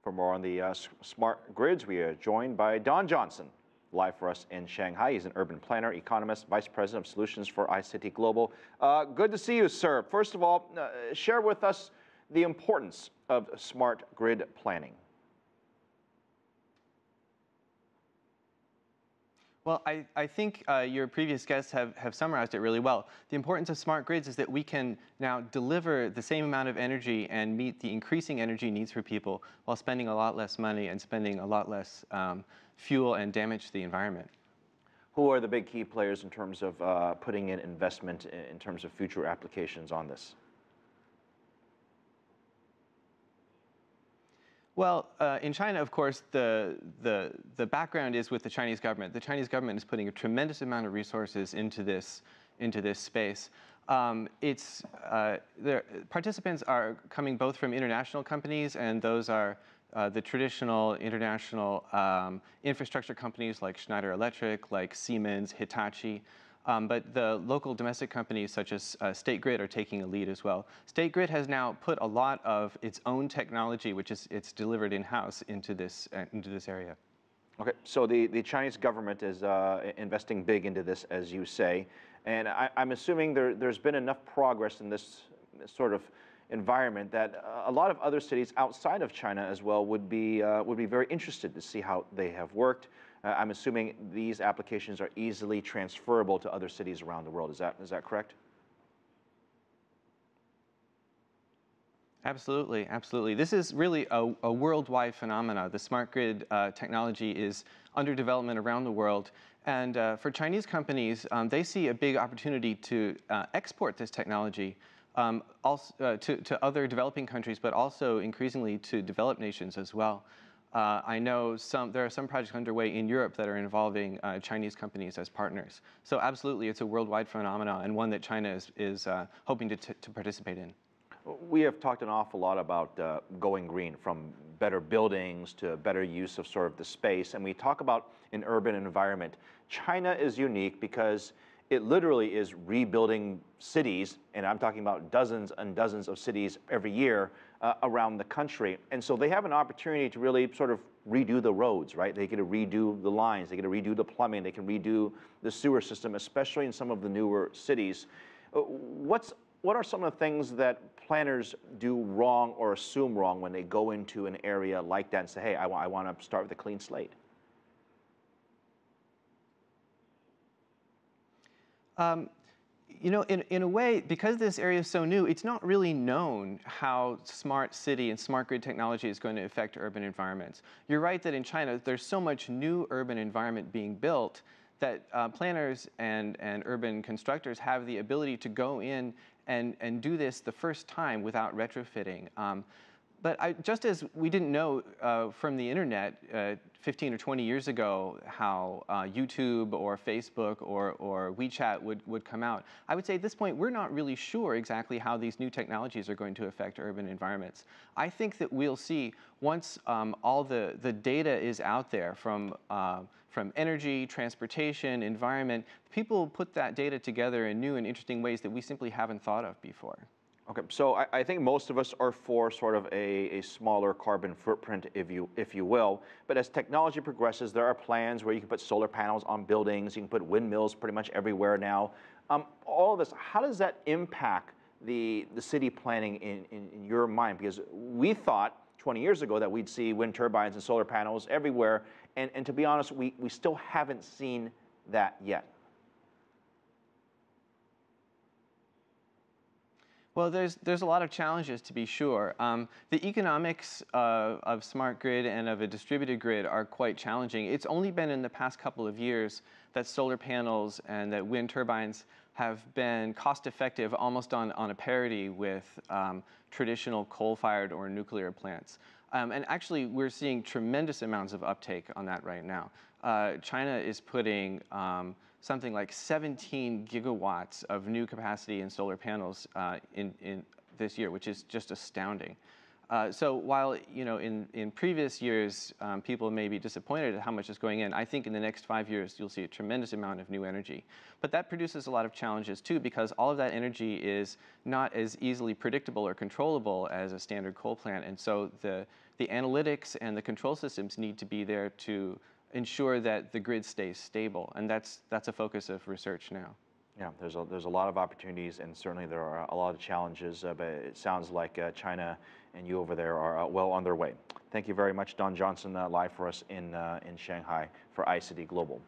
For more on the smart grids, we are joined by Don Johnson, live for us in Shanghai. He's an urban planner, economist, vice president of solutions for Isity Global. Good to see you, sir. First of all, share with us the importance of smart grid planning. Well, I think your previous guests have summarized it really well. The importance of smart grids is that we can now deliver the same amount of energy and meet the increasing energy needs for people while spending a lot less money and spending a lot less fuel and damage to the environment. Who are the big key players in terms of putting in investment in terms of future applications on this? Well, in China, of course, the background is with the Chinese government. The Chinese government is putting a tremendous amount of resources into this space. Participants are coming both from international companies, and those are the traditional international infrastructure companies like Schneider Electric, like Siemens, Hitachi. But the local domestic companies such as State Grid are taking a lead as well. State Grid has now put a lot of its own technology, which is it's delivered in-house, into this area. Okay, so the Chinese government is investing big into this, as you say, and I'm assuming there's been enough progress in this sort of environment that a lot of other cities outside of China as well would be very interested to see how they have worked. I'm assuming these applications are easily transferable to other cities around the world. Is that correct? Absolutely, absolutely. This is really a worldwide phenomena. The smart grid technology is under development around the world. And for Chinese companies, they see a big opportunity to export this technology also, to other developing countries, but also increasingly to developed nations as well. I know there are some projects underway in Europe that are involving Chinese companies as partners. So absolutely, it's a worldwide phenomenon and one that China is hoping to participate in. We have talked an awful lot about going green, from better buildings to better use of sort of the space. And we talk about an urban environment. China is unique because it literally is rebuilding cities, and I'm talking about dozens and dozens of cities every year around the country. And so they have an opportunity to really sort of redo the roads, right? They get to redo the lines, they get to redo the plumbing, they can redo the sewer system, especially in some of the newer cities. What are some of the things that planners do wrong or assume wrong when they go into an area like that and say, hey, I want to start with a clean slate? You know, in a way, because this area is so new, it's not really known how smart city and smart grid technology is going to affect urban environments. You're right that in China, there's so much new urban environment being built that planners and urban constructors have the ability to go in and do this the first time without retrofitting. But just as we didn't know from the internet 15 or 20 years ago how YouTube or Facebook or WeChat would come out, I would say at this point we're not really sure exactly how these new technologies are going to affect urban environments. I think that we'll see once all the data is out there from energy, transportation, environment, people put that data together in new and interesting ways that we simply haven't thought of before. Okay, so I think most of us are for sort of a smaller carbon footprint, if you will. But as technology progresses, there are plans where you can put solar panels on buildings, you can put windmills pretty much everywhere now. All of this, how does that impact the city planning in your mind? Because we thought 20 years ago that we'd see wind turbines and solar panels everywhere, and to be honest, we still haven't seen that yet. Well, there's a lot of challenges, to be sure. The economics of smart grid and of a distributed grid are quite challenging. It's only been in the past couple of years that solar panels and that wind turbines have been cost-effective almost on a parity with traditional coal-fired or nuclear plants. And actually, we're seeing tremendous amounts of uptake on that right now. China is putting something like 17 gigawatts of new capacity in solar panels in this year, which is just astounding. So while in previous years people may be disappointed at how much is going in, I think in the next 5 years you'll see a tremendous amount of new energy. But that produces a lot of challenges too, because all of that energy is not as easily predictable or controllable as a standard coal plant, and so the the analytics and the control systems need to be there to ensure that the grid stays stable, and that's a focus of research now. Yeah, there's a lot of opportunities, and certainly there are a lot of challenges, but it sounds like China and you over there are well on their way. Thank you very much, Don Johnson, live for us in Shanghai for Isity Global.